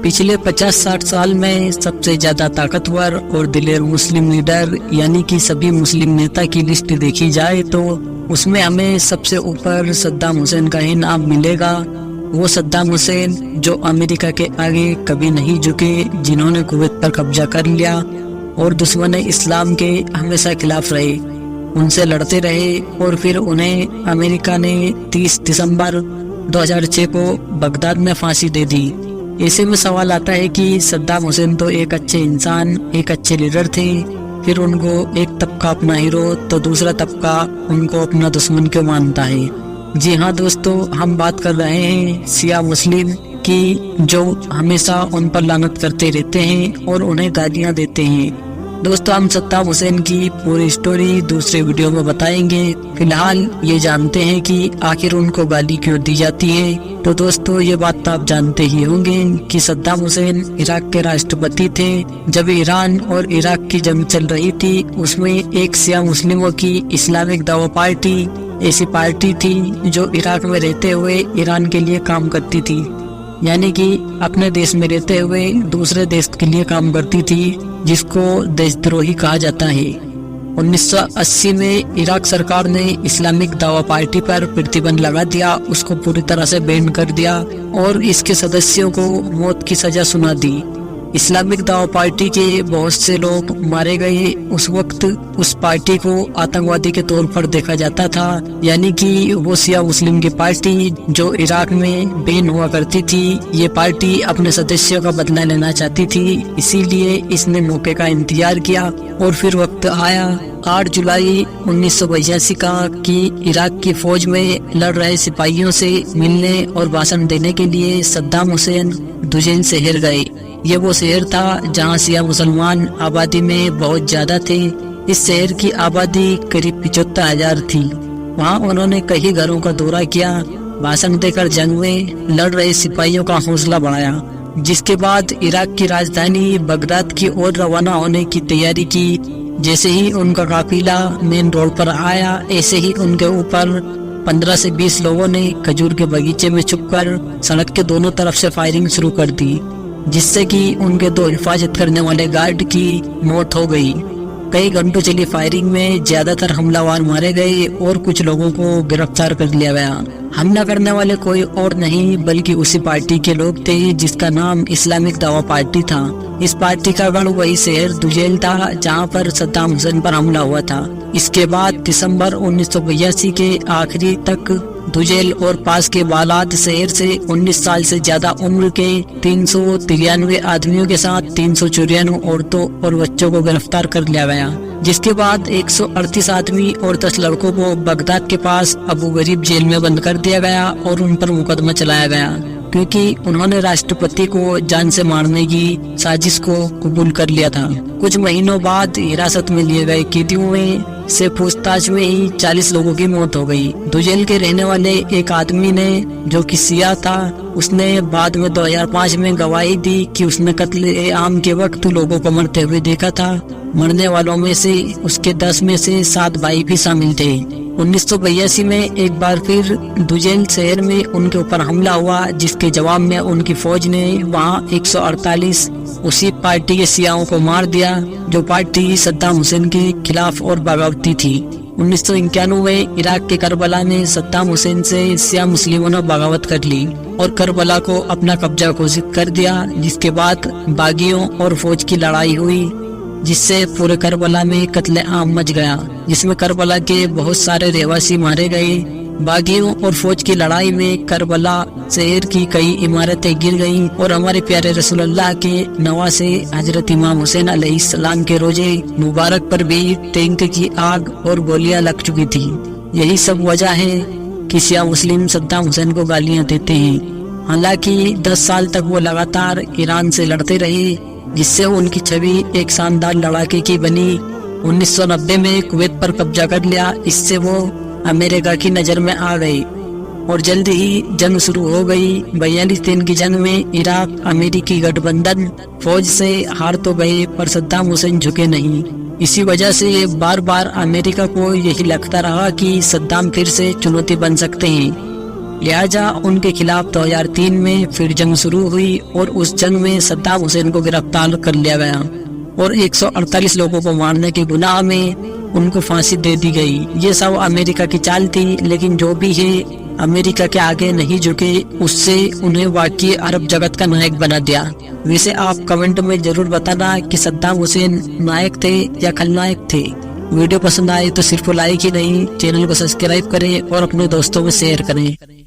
पिछले 50-60 साल में सबसे ज्यादा ताकतवर और दिलेर मुस्लिम लीडर यानी कि सभी मुस्लिम नेता की लिस्ट देखी जाए तो उसमें हमें सबसे ऊपर सद्दाम हुसैन का ही नाम मिलेगा। वो सद्दाम हुसैन जो अमेरिका के आगे कभी नहीं झुके, जिन्होंने कुवैत पर कब्जा कर लिया और दुश्मन इस्लाम के हमेशा खिलाफ रहे, उनसे लड़ते रहे और फिर उन्हें अमेरिका ने 30 दिसंबर 2006 को बगदाद में फांसी दे दी। ऐसे में सवाल आता है कि सद्दाम हुसैन तो एक अच्छे इंसान, एक अच्छे लीडर थे, फिर उनको एक तबका अपना हीरो तो दूसरा तबका उनको अपना दुश्मन क्यों मानता है। जी हाँ दोस्तों, हम बात कर रहे हैं शिया मुस्लिम की, जो हमेशा उन पर लानत करते रहते हैं और उन्हें गालियां देते हैं। दोस्तों, हम सद्दाम हुसैन की पूरी स्टोरी दूसरे वीडियो में बताएंगे। फिलहाल ये जानते हैं कि आखिर उनको गाली क्यों दी जाती है। तो दोस्तों, ये बात तो आप जानते ही होंगे कि सद्दाम हुसैन इराक के राष्ट्रपति थे। जब ईरान और इराक की जंग चल रही थी, उसमें एक शिया मुस्लिमों की इस्लामिक दावा पार्टी ऐसी पार्टी थी जो इराक में रहते हुए ईरान के लिए काम करती थी, यानी कि अपने देश में रहते हुए दूसरे देश के लिए काम करती थी, जिसको देशद्रोही कहा जाता है। 1980 में इराक सरकार ने इस्लामिक दावा पार्टी पर प्रतिबंध लगा दिया, उसको पूरी तरह से बैन कर दिया और इसके सदस्यों को मौत की सजा सुना दी। इस्लामिक दावा पार्टी के बहुत से लोग मारे गए। उस वक्त उस पार्टी को आतंकवादी के तौर पर देखा जाता था, यानी कि वो शिया मुस्लिम की पार्टी जो इराक में बैन हुआ करती थी, ये पार्टी अपने सदस्यों का बदला लेना चाहती थी, इसीलिए इसने मौके का इंतजार किया और फिर वक्त आया 8 जुलाई 1982 का कि इराक की फौज में लड़ रहे सिपाहियों से मिलने और भाषण देने के लिए सद्दाम हुसैन दुजेन शहर गए। ये वो शहर था जहाँ शिया मुसलमान आबादी में बहुत ज्यादा थे। इस शहर की आबादी करीब 75,000 थी। वहाँ उन्होंने कई घरों का दौरा किया, भाषण देकर जंग में लड़ रहे सिपाहियों का हौसला बढ़ाया। जिसके बाद इराक की राजधानी बगदाद की ओर रवाना होने की तैयारी की। जैसे ही उनका काफिला मेन रोड पर आया, ऐसे ही उनके ऊपर 15 से 20 लोगों ने खजूर के बगीचे में छुपकर सड़क के दोनों तरफ से फायरिंग शुरू कर दी, जिससे कि उनके 2 हिफाजत करने वाले गार्ड की मौत हो गई। कई घंटों चली फायरिंग में ज्यादातर हमलावर मारे गए और कुछ लोगों को गिरफ्तार कर लिया गया। हमला करने वाले कोई और नहीं बल्कि उसी पार्टी के लोग थे जिसका नाम इस्लामिक दावा पार्टी था। इस पार्टी का गढ़ वही शहर दुजेल था जहां पर सद्दाम हुसैन पर हमला हुआ था। इसके बाद दिसंबर 1982 के आखिरी तक दुजेल और पास के बालाद शहर से 19 साल से ज्यादा उम्र के 393 आदमियों के साथ 394 औरतों और बच्चों को गिरफ्तार कर लिया गया। जिसके बाद 138 आदमी और 10 लड़कों को बगदाद के पास अबू गरीब जेल में बंद कर दिया गया और उन पर मुकदमा चलाया गया, क्योंकि उन्होंने राष्ट्रपति को जान से मारने की साजिश को कबूल कर लिया था। कुछ महीनों बाद हिरासत में लिए गए कैदियों में से पूछताछ में ही 40 लोगों की मौत हो गई। दुजेल के रहने वाले एक आदमी ने, जो कि शिया था, उसने बाद में 2005 में गवाही दी कि उसने कत्ल आम के वक्त लोगों को मरते हुए देखा था। मरने वालों में से उसके 10 में से 7 भाई भी शामिल थे। 1982 में एक बार फिर दुजेल शहर में उनके ऊपर हमला हुआ, जिसके जवाब में उनकी फौज ने वहां 148 उसी पार्टी के शियाओं को मार दिया, जो पार्टी सद्दाम हुसैन के खिलाफ और बगावती थी। 1991 में इराक के करबला में सद्दाम हुसैन से शिया मुस्लिमों ने बगावत कर ली और करबला को अपना कब्जा घोषित कर दिया, जिसके बाद बागियों और फौज की लड़ाई हुई, जिससे पूरे करबला में कत्ले आम मच गया, जिसमें करबला के बहुत सारे रहवासी मारे गए। बागियों और फौज की लड़ाई में करबला शहर की कई इमारतें गिर गईं और हमारे प्यारे रसूलुल्लाह के नवासे हजरत इमाम हुसैन अलैहिस्सलाम के रोजे मुबारक पर भी टैंक की आग और गोलियां लग चुकी थी। यही सब वजह है कि शिया मुस्लिम सद्दाम हुसैन को गालियां देते हैं। हालांकि 10 साल तक वो लगातार ईरान से लड़ते रहे, जिससे उनकी छवि एक शानदार लड़ाके की बनी। 1990 में कुवैत पर कब्जा कर लिया, इससे वो अमेरिका की नजर में आ गई और जल्द ही जंग शुरू हो गई। 42 दिन की जंग में इराक अमेरिकी गठबंधन फौज से हार तो गए, पर सद्दाम हुसैन झुके नहीं। इसी वजह से बार बार अमेरिका को यही लगता रहा कि सद्दाम फिर से चुनौती बन सकते हैं। لہٰذا ان کے خلاف 2003 میں پھر جنگ شروع ہوئی اور اس جنگ میں صدام حسین کو گرفتار کر لیا گیا اور 148 لوگوں کو مارنے کے گناہ میں ان کو پھانسی دے دی گئی۔ یہ سب امریکہ کی چال تھی، لیکن جو بھی ہے امریکہ کے آگے نہیں جھکے، اس سے انہیں واقعی عرب جگت کا نائک بنا دیا۔ ویسے آپ کمنٹ میں ضرور بتانا کہ صدام حسین نائک تھے یا خلنائک تھے۔ ویڈیو پسند آئے تو صرف لائک ہی نہیں، چینل کو سبسکرائب کریں اور اپنے دوستوں میں شیئر کریں۔